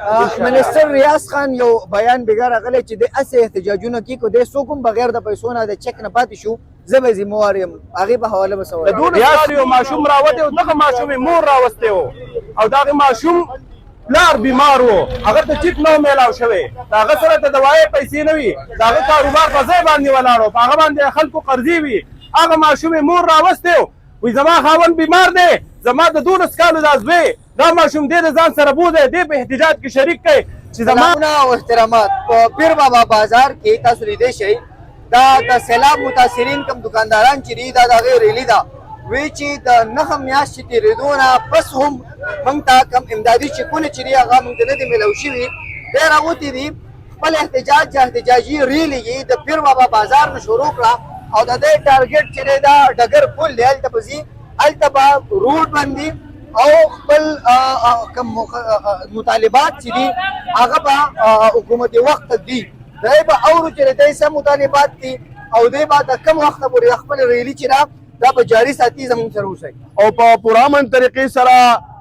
منسټر ریاض خان یو بیان بګار غلی چې د اسې احتجاجونه کې کو د سوکم بغیر د پیسو نه د چک نه پاتې شو زه به ذمہوار یم هغه په حواله بسو د دون ریاض یو ماشوم راوته او دغه ماشوم مور راوسته او دغه ماشوم لار بیمار وو هغه ته چک نو میلاو شوی هغه سره ته دوايي پیسې نه وي هغه کاروبار په ځای باندې ولاړو هغه باندې خلکو قرضې وي هغه ماشوم مور راوسته وي زما خاون بیمار دی زما د 12 کالو دازوي دا ماشوم دې د ځان سره بوزي دې په احتجاج کې شریک کړي چې زمانه او احترامات په پیر بابا بازار کې تاسو لیدئ شئ دا د سیلاب متاثرین کم دکانداران چې دي دا د غیر ریلی دا وی چې د نخ میاشتې تېرېدونه پس هم موږ ته کم امدادي چکونه چې دي هغه موږ ته نه دي میلاو شوي دی راغوتي دي خپل احتجاج احتجاجي ریلي یې د پیر بابا بازار نه شروع کړه او د دې ټارګټ چې دی دا ډګر پل دی هلته به ځي هلته به روډ باندې او خپل مطالبات چې دي هغه به حکومت وخت دي دی به اورو چې دی څه مطالبات دي او دی به د کم وخته پورې خپل ریلي چې دا به جاري ساتي زموږ سره اوسئ او په پرامن طریقې سره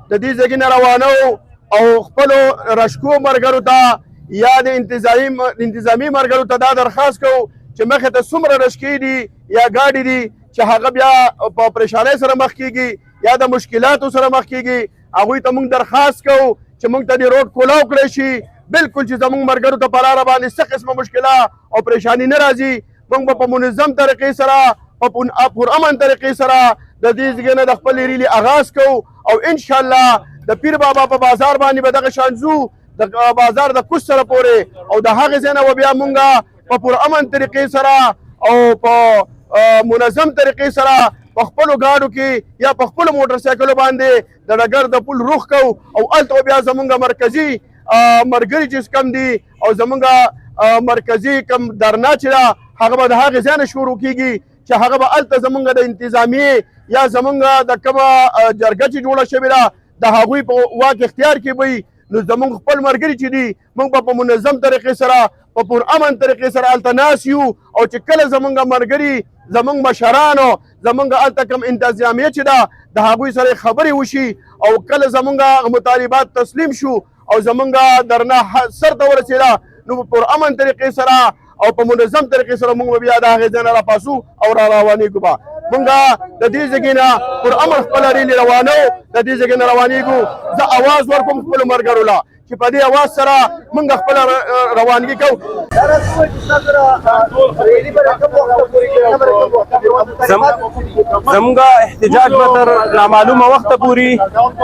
د دې ځای نه روانو او خپلو رشکو ملګرو ته یا د انتظامي ملګرو ته دا درخواست کوو چې مخې ته څومره رشکې دي یا ګاډي دي چې هغه بیا په پریشانۍ سره مخ کیږي یا د مشکلاتو سره مخ کیږي هغوی ته موږ درخواست کوو چې موږ ته د روډ کولاو کړی شي بلکل چې زموږ ملګرو ته په لاره باندې څه قسمه مشکلات او پریشاني نه راځي موږ به په منظم طریقې سره په پرامن طریقې سره د دې ځای نه د خپلې ریلي آغاز کوو او انشاءالله د پیر بابا په بازار باندې به دغه شان ځو د بازار د کوڅ سره پورې او د هغې ځای نه به بیا موږ په پرامن طریقې سره او په منظم طریقې سره په خپلو گاډو کې یا په خپلو موټر سایکلو باندې د ډګر د پل رخ کوو او هلته بیا زموږ مرکزي ملګري چې کم دي او زموږ مرکزي کم درنا چې ده هغه به د هغې ځای نه شروع کېږي چې هغه به هلته زموږ د انتظامیې یا زموږ د کومه جرګه چې جوړه شوې ده د هغوی په واک اختیار کې وي نو زموږ خپل ملګري چې دي موږ به په منظم طریقې سره په پرامن طریقې سره هلته ناست یو او چې کله زموږ ملګري زموږ مشرانو زموږ هلته کوم انتظامیه چې ده د هغوی سره خبرې وشي او کله زموږ مطالبات تسلیم شو او زموږ درنه سر ته ورسېده نو په پرامن طریقې سره او په منظم طریقې سره موږ بیا د هغې ځای نه راپاسو او را روانېږو به موږ د دې ځای نه پرامن خپله ریلي روانو د دې ځای نه روانېږو زه اواز ورکوم خپلو ملګرو له چې په دې اواز سره موږ خپله روانګي کوو زموږ احتجاج به تر نامعلومه وخته پورې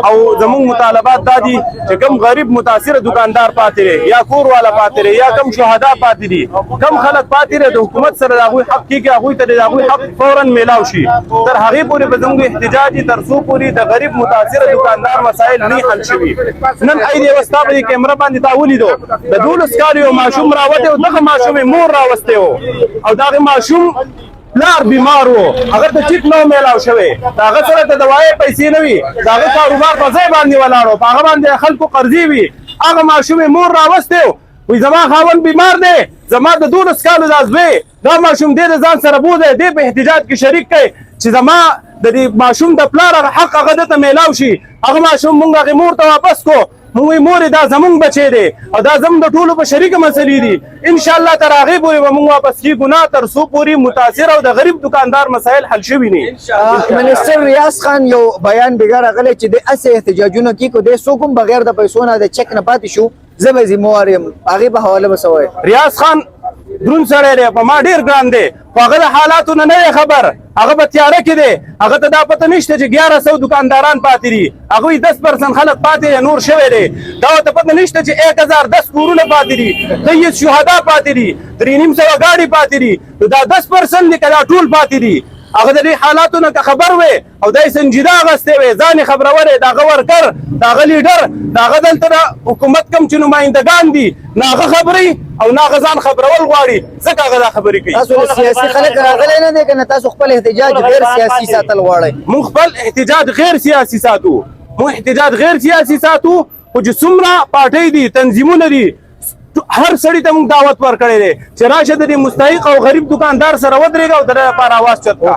او زموږ مطالبات دا دي چې کوم غریب متاثره دکاندار پاتې دی یا کور والا پاتې دی یا کوم شهدا پاتې دي کوم خلک پاتې دی د حکومت سره د هغوی حق کېږي هغوی ته د هغوی حق فورا میلاو شي تر هغې پورې به زموږ احتجاج تر څو پورې د غریب متاثره دکاندار مسایل نه حل شوي نن ای دی وستا په کیمره باندې تا ولیدو د 12 کالو یو ماشوم راوته او دغه ماشوم مور راوسته او دغه ماشوم لار بیمار وو هغه ته چک نو میلاو شوی هغه سره ته دوايي پیسې نه وي هغه کاروبار په ځای باندې ولاړو هغه باندې خلکو قرضې وي هغه ماشوم مور راوسته وي زما خاون بیمار دی زما د 12 کالو دازوي دا ماشوم دې ځان سره بوزي دې په احتجاج کې شریک کړي چې زما د دې ماشوم د پلار حق هغه ته میلاو شي هغه ماشوم مونږ هغه مور ته واپس کو موږ مور دا زمونږ بچی دی او دا زموږ د ټولو په شریکه مسلې دي انشاءالله تر هغې پورې به موږ واپس کېږو نه تر څو پورې متاثر او د غریب دکاندار مسایل حل شوي نه منسټر ریاض خان یو بیان بګار غلی چې د اسې احتجاجونه کې کو دی څوک هم بغیر د پیسو نه د چک نه پاتې شو زه به ذمہوار یم هغې په حواله به څه وایې ریاض خان دروند سړی دی په ما ډېر ګران دی خو هغه د حالاتو نه دی خبر هغه په تیاره کې دی هغه ته دا پته نشته چې 1100 دکانداران پاتې دي هغوی 10% خلک پاتې دی نور شوی دی دا ته پته نشته چې 1010 کورونه پاتې دي 23 شهدا پاتې دي 350 ګاډي پاتې دي دا 10% دي که دا ټول پاتې دي هغه د دې حالاتو نه خبر وي او دا سنجیده اغستې وي ځان خبرور دی دغه ورکر دغه لیډر دغه دلته د حکومت کم چې نمایندګان دي نه هغه خبرې او نه هغه ځان خبرول غواړي ځکه هغه دا خبرې کوي تاسو سیاسي خلک راغلی نه دی که نه تاسو خپل احتجاج غیر سیاسي ساتل غواړئ موږ خپل احتجاج غیر سیاسي ساتو موږ احتجاج غیر سیاسي ساتو خو چې څومره پارټۍ دي تنظیمونه دي هر سړي ته موږ دعوت ورکړی دی چې راشه د دې مستحق او غریب دکاندار سره ودرېږه او د ده لپاره اواز چت کړه